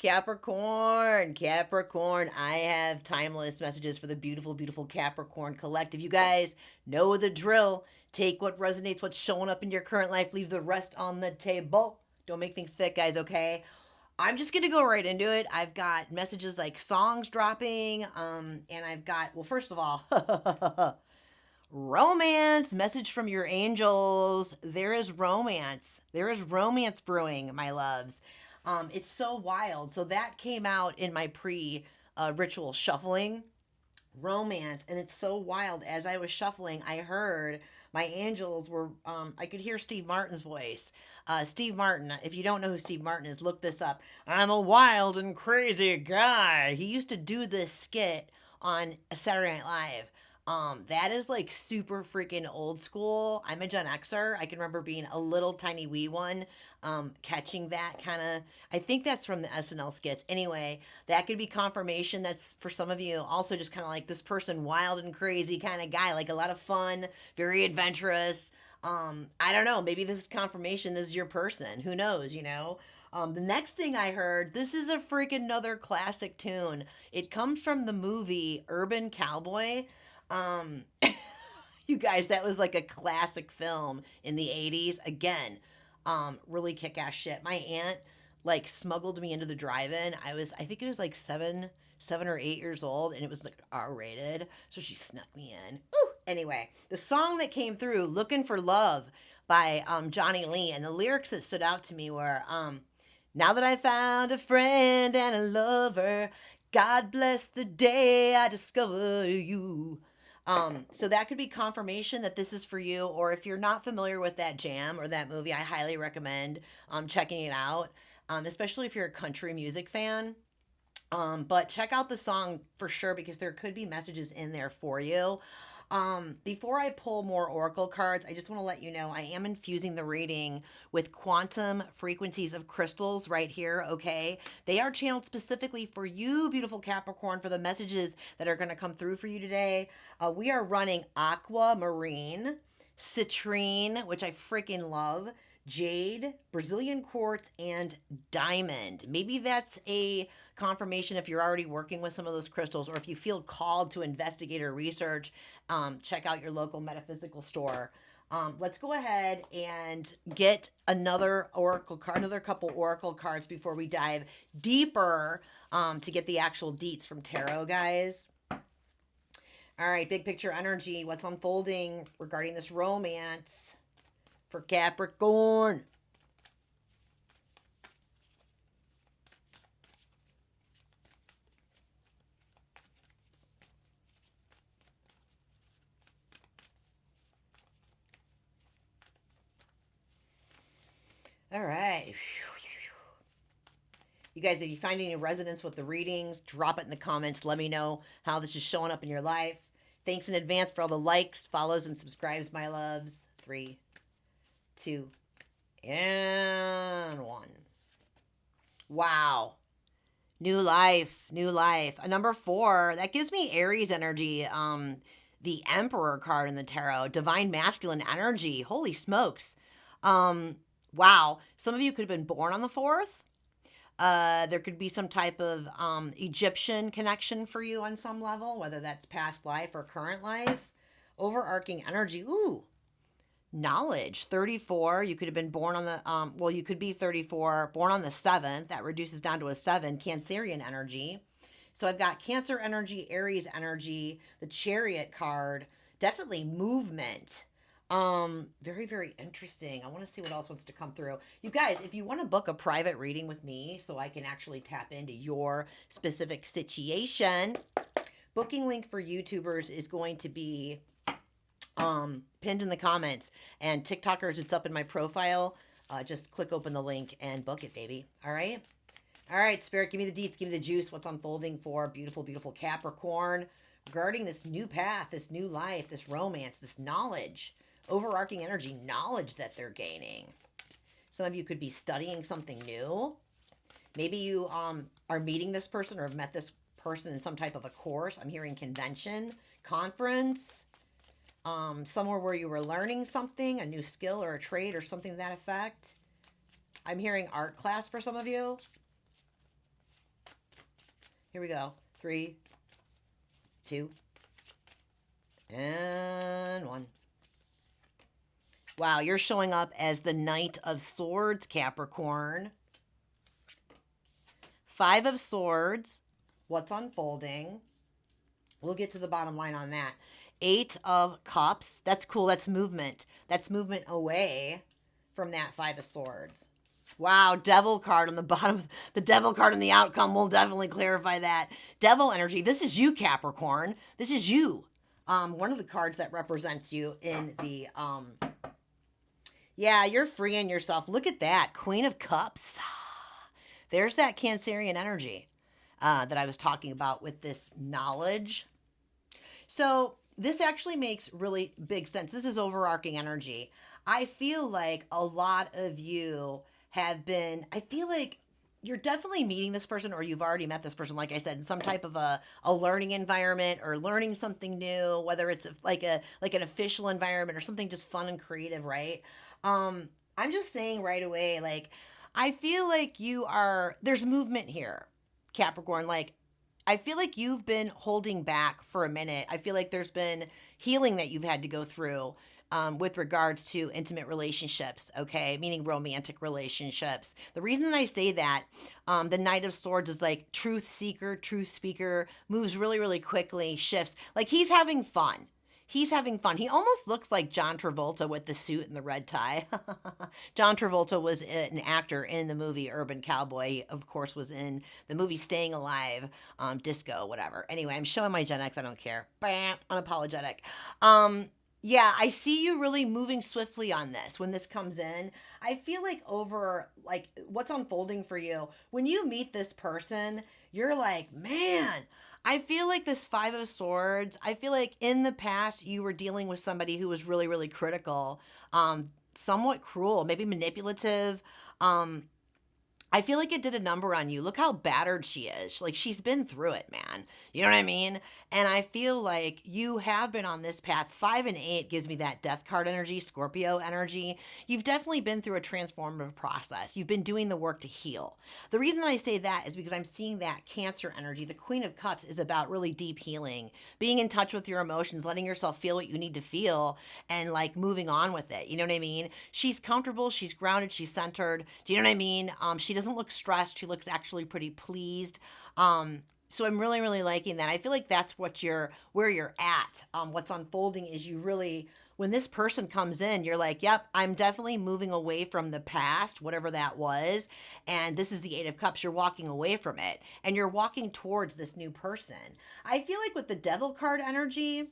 Capricorn, Capricorn, I have timeless messages for the beautiful, beautiful Capricorn collective. You guys know the drill. Take what resonates, what's showing up in your current life, leave the rest on the table. Don't make things fit, guys, okay? I'm just gonna go right into it. I've got messages like songs dropping, and I've got, well, first of all, romance message from your angels. There is romance. There is romance brewing, my loves. It's so wild. So that came out in my pre ritual shuffling romance, and it's so wild. As I was shuffling, I heard my angels were I could hear Steve Martin's voice. Steve Martin, if you don't know who Steve Martin is, look this up. I'm a wild and crazy guy. He used to do this skit on Saturday Night Live. That is like super freaking old school. I'm a Gen Xer. I can remember being a little tiny wee one, catching that kind of. I think that's from the SNL skits. Anyway, that could be confirmation. That's for some of you. Also, just kind of like this person, wild and crazy kind of guy, like a lot of fun, very adventurous. I don't know. Maybe this is confirmation. This is your person. Who knows? The next thing I heard, this is a freaking another classic tune. It comes from the movie Urban Cowboy. Um, you guys, that was like a classic film in the 80s. Again, really kick ass shit. My aunt like smuggled me into the drive-in. I think it was like 7 or 8 years old, and it was like R-rated. So she snuck me in. Ooh. Anyway, the song that came through, "Looking for Love" by Johnny Lee, and the lyrics that stood out to me were, now that I found a friend and a lover, God bless the day I discover you. So that could be confirmation that this is for you, or if you're not familiar with that jam or that movie, I highly recommend checking it out, especially if you're a country music fan. But check out the song for sure because there could be messages in there for you. Before I pull more oracle cards, I just want to let you know I am infusing the reading with quantum frequencies of crystals right here, okay? They are channeled specifically for you, beautiful Capricorn, for the messages that are going to come through for you today. We are running aquamarine, citrine, which I freaking love, jade, Brazilian quartz, and diamond. Maybe that's a confirmation if you're already working with some of those crystals, or if you feel called to investigate or research, check out your local metaphysical store. Let's go ahead and get another oracle card, another couple oracle cards before we dive deeper, to get the actual deets from tarot, guys. All right, big picture energy. What's unfolding regarding this romance for Capricorn? All right. You guys, if you find any resonance with the readings, drop it in the comments. Let me know how this is showing up in your life. Thanks in advance for all the likes, follows, and subscribes, my loves. 3, 2, and 1. Wow. New life, new life. A number 4, that gives me Aries energy. The Emperor card in the tarot, divine masculine energy. Holy smokes. Um, wow. Some of you could have been born on the 4th. There could be some type of Egyptian connection for you on some level, whether that's past life or current life. Overarching energy. Ooh, knowledge. 34. You could have been born on the, well, you could be 34, born on the 7th. That reduces down to a 7. Cancerian energy. So I've got Cancer energy, Aries energy, the Chariot card. Definitely movement. Very, very interesting. I want to see what else wants to come through. You guys, if you want to book a private reading with me so I can actually tap into your specific situation, booking link for YouTubers is going to be pinned in the comments, and TikTokers, it's up in my profile. Just click open the link and book it, baby. All right. All right, Spirit, give me the deets, give me the juice. What's unfolding for beautiful, beautiful Capricorn regarding this new path, this new life, this romance, this knowledge, overarching energy, knowledge that they're gaining. Some of you could be studying something new. Maybe you are meeting this person or have met this person in some type of a course. I'm hearing convention, conference, somewhere where you were learning something, a new skill or a trade or something to that effect. I'm hearing art class for some of you. Here we go. 3, 2, and 1. Wow, you're showing up as the Knight of Swords, Capricorn. 5 of Swords. What's unfolding? We'll get to the bottom line on that. 8 of Cups. That's cool. That's movement. That's movement away from that 5 of Swords. Wow, Devil card on the bottom. The Devil card in the outcome will definitely clarify that. Devil energy. This is you, Capricorn. This is you. One of the cards that represents you in the yeah, you're freeing yourself. Look at that. Queen of Cups. There's that Cancerian energy that I was talking about with this knowledge. So this actually makes really big sense. This is overarching energy. I feel like a lot of you have been, I feel like you're definitely meeting this person, or you've already met this person, like I said, in some type of a learning environment, or learning something new, whether it's like an official environment or something just fun and creative, right? I'm just saying right away, like, I feel like there's movement here, Capricorn. Like, I feel like you've been holding back for a minute. I feel like there's been healing that you've had to go through with regards to intimate relationships, okay? Meaning romantic relationships. The reason that I say that, the Knight of Swords is like truth seeker, truth speaker, moves really, really quickly, shifts. Like, he's having fun. He's having fun. He almost looks like John Travolta with the suit and the red tie. John Travolta was an actor in the movie Urban Cowboy. He, of course, was in the movie Staying Alive, Disco, whatever. Anyway, I'm showing my Gen X. I don't care. Bam, unapologetic. Yeah, I see you really moving swiftly on this when this comes in. I feel like like, what's unfolding for you, when you meet this person, you're like, man, I feel like this 5 of Swords, I feel like in the past you were dealing with somebody who was really, really critical, somewhat cruel, maybe manipulative. I feel like it did a number on you. Look how battered she is. Like, she's been through it, man. You know what I mean? And I feel like you have been on this path. 5 and 8 gives me that death card energy, Scorpio energy. You've definitely been through a transformative process. You've been doing the work to heal. The reason I say that is because I'm seeing that Cancer energy. The Queen of Cups is about really deep healing, being in touch with your emotions, letting yourself feel what you need to feel, and like moving on with it. You know what I mean? She's comfortable, she's grounded, she's centered. Do you know what I mean? She doesn't look stressed. She looks actually pretty pleased. So I'm really, really liking that. I feel like that's where you're at. What's unfolding is you really, when this person comes in, you're like, yep, I'm definitely moving away from the past, whatever that was. And this is the 8 of Cups. You're walking away from it and you're walking towards this new person. I feel like with the Devil card energy,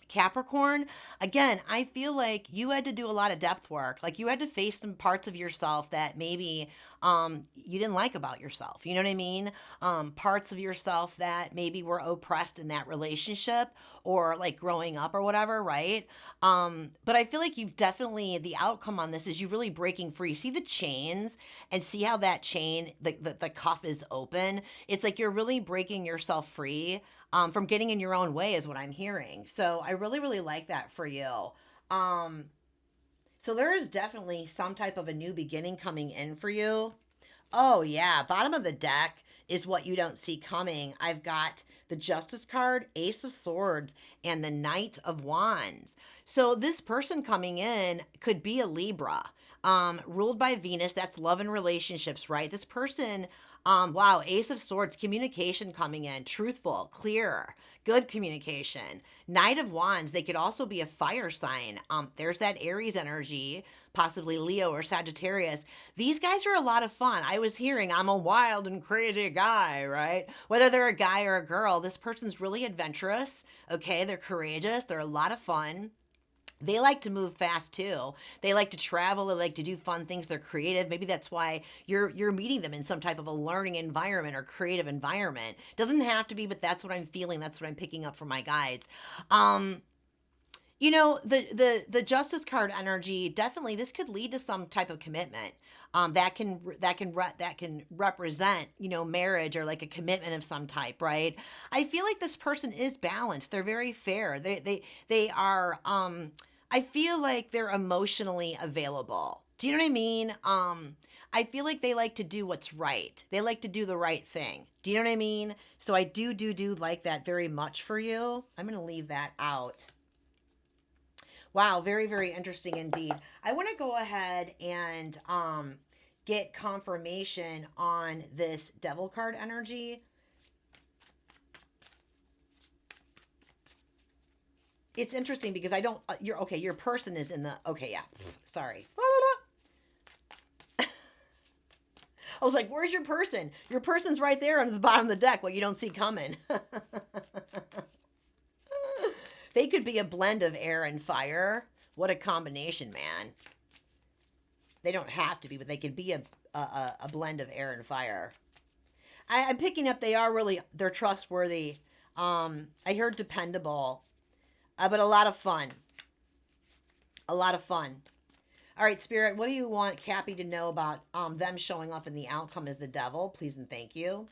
Capricorn, again, I feel like you had to do a lot of depth work. Like, you had to face some parts of yourself that maybe you didn't like about yourself. You know what I mean? Parts of yourself that maybe were oppressed in that relationship, or like growing up or whatever, right? But I feel like you've definitely, the outcome on this is you really breaking free. See the chains, and see how that chain, the cuff is open. It's like you're really breaking yourself free from getting in your own way, is what I'm hearing. So I really, really like that for you. So there is definitely some type of a new beginning coming in for you. Oh, yeah. Bottom of the deck is what you don't see coming. I've got the Justice card, Ace of Swords, and the Knight of Wands. So this person coming in could be a Libra, ruled by Venus. That's love and relationships, right? This person, wow, Ace of Swords, communication coming in, truthful, clear, good communication. Knight of Wands, they could also be a fire sign. There's that Aries energy, possibly Leo or Sagittarius. These guys are a lot of fun. I was hearing, I'm a wild and crazy guy, right? Whether they're a guy or a girl, this person's really adventurous, okay? They're courageous. They're a lot of fun. They like to move fast too. They like to travel. They like to do fun things. They're creative. Maybe that's why you're meeting them in some type of a learning environment or creative environment. Doesn't have to be, but that's what I'm feeling. That's what I'm picking up from my guides. You know, the Justice card energy, definitely this could lead to some type of commitment. That can represent, you know, marriage or like a commitment of some type, right? I feel like this person is balanced. They're very fair. They are. I feel like they're emotionally available. Do you know what I mean? I feel like they like to do what's right. They like to do the right thing. Do you know what I mean? So I do like that very much for you. I'm going to leave that out. Wow, very, very interesting indeed. I want to go ahead and get confirmation on this devil card energy. It's interesting because I don't, you're okay, your person is in the, okay, yeah, sorry. I was like, where's your person? Your person's right there on the bottom of the deck, what you don't see coming. They could be a blend of air and fire. What a combination, man. They don't have to be, but they could be a blend of air and fire. I'm picking up they're trustworthy. I heard dependable, but a lot of fun. A lot of fun. All right, Spirit, what do you want Cappy to know about them showing up in the outcome as the devil? Please and thank you.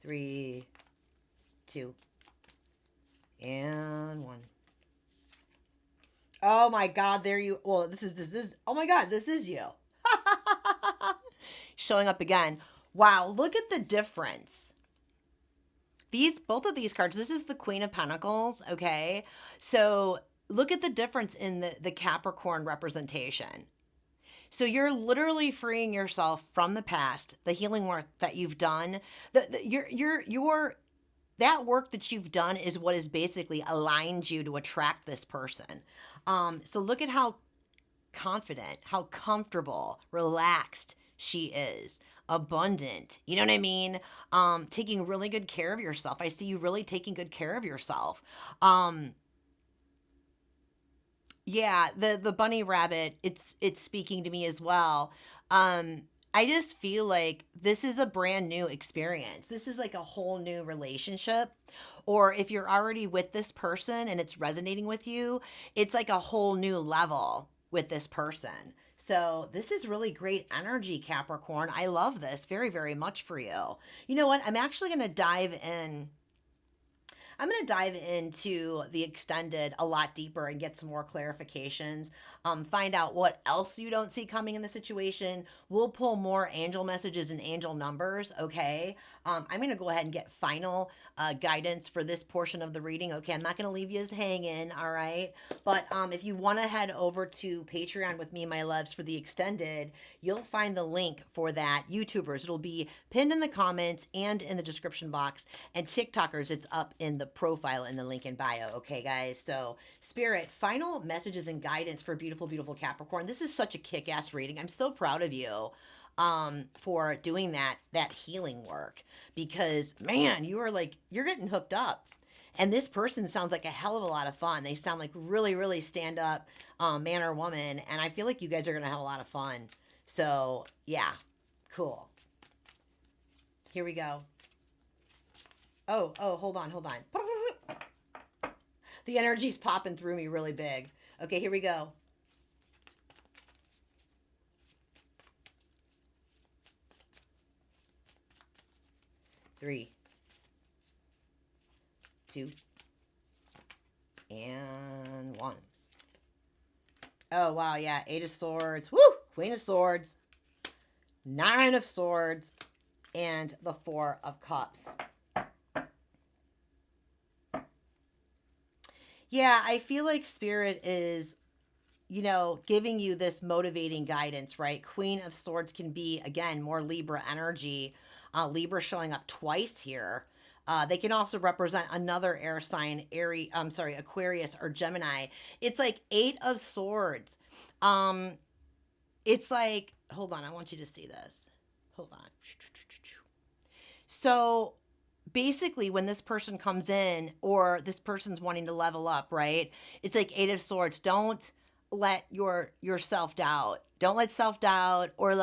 3, 2, and 1. Oh my God, this is, oh my God, this is you. Showing up again. Wow, look at the difference. Both of these cards, this is the Queen of Pentacles, okay? So look at the difference in the Capricorn representation. So you're literally freeing yourself from the past, the healing work that you've done. That work that you've done is what has basically aligned you to attract this person. So look at how confident, how comfortable, relaxed she is, abundant. You know what I mean? Taking really good care of yourself. I see you really taking good care of yourself. Yeah, the bunny rabbit, it's speaking to me as well. I just feel like this is a brand new experience. This is like a whole new relationship. Or if you're already with this person and it's resonating with you, it's like a whole new level with this person. So this is really great energy, Capricorn. I love this very, very much for you. You know what? I'm actually going to dive in. I'm going to dive into the extended a lot deeper and get some more clarifications. Find out what else you don't see coming in the situation. We'll pull more angel messages and angel numbers, okay? I'm going to go ahead and get final guidance for this portion of the reading, okay? I'm not going to leave you as hanging, all right? But if you want to head over to Patreon with me, my loves, for the extended, you'll find the link for that. YouTubers, it'll be pinned in the comments and in the description box. And TikTokers, it's up in the profile in the link in bio, okay, guys? So, Spirit, final messages and guidance for beautiful, beautiful Capricorn. This is such a kick-ass reading. I'm so proud of you for doing that healing work, because, man, you're getting hooked up. And this person sounds like a hell of a lot of fun. They sound like really, really stand up man or woman. And I feel like you guys are going to have a lot of fun. So, yeah, cool. Here we go. Oh, hold on. The energy's popping through me really big. Okay, here we go. Three, 2, and 1. Oh, wow, yeah, 8 of Swords. Woo! Queen of Swords. 9 of Swords. And the 4 of Cups. Yeah, I feel like Spirit is, giving you this motivating guidance, right? Queen of Swords can be, again, more Libra energy. Libra showing up twice here. They can also represent another air sign, Aquarius or Gemini. It's like 8 of Swords. It's like, hold on, I want you to see this. Hold on. So basically, when this person comes in or this person's wanting to level up, right? It's like 8 of Swords. Don't let your self-doubt. Don't let self-doubt or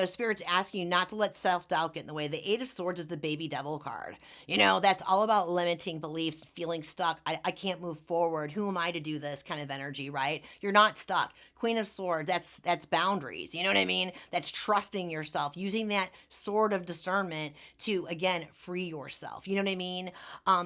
Spirit's asking you not to let self-doubt get in the way. The 8 of Swords is the baby devil card. That's all about limiting beliefs, feeling stuck. I can't move forward. Who am I to do this kind of energy, right? You're not stuck. Queen of Swords, that's boundaries. You know what I mean? That's trusting yourself, using that sword of discernment to, again, free yourself. You know what I mean?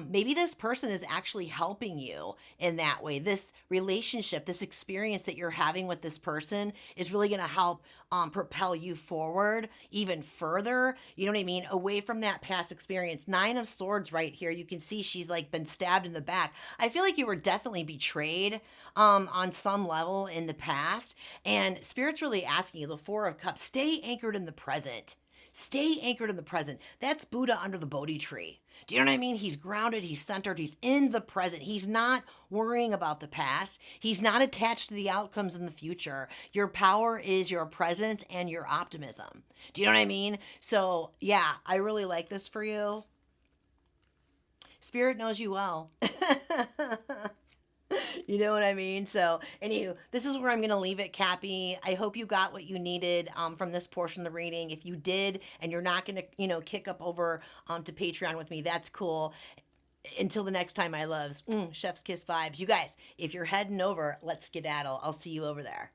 Maybe this person is actually helping you in that way. This relationship, this experience that you're having with this person is really going to help propel you forward even further. You know what I mean? Away from that past experience. Nine of Swords right here. You can see she's like been stabbed in the back. I feel like you were definitely betrayed on some level in the past. And Spirit's really asking you, the Four of Cups, stay anchored in the present. Stay anchored in the present. That's Buddha under the Bodhi tree. Do you know what I mean? He's grounded, he's centered, he's in the present. He's not worrying about the past. He's not attached to the outcomes in the future. Your power is your presence and your optimism. Do you know what I mean? So, yeah, I really like this for you. Spirit knows you well. You know what I mean? So, anywho, this is where I'm going to leave it, Cappy. I hope you got what you needed from this portion of the reading. If you did, and you're not going to, kick up over to Patreon with me, that's cool. Until the next time, my loves. Chef's kiss vibes. You guys, if you're heading over, let's skedaddle. I'll see you over there.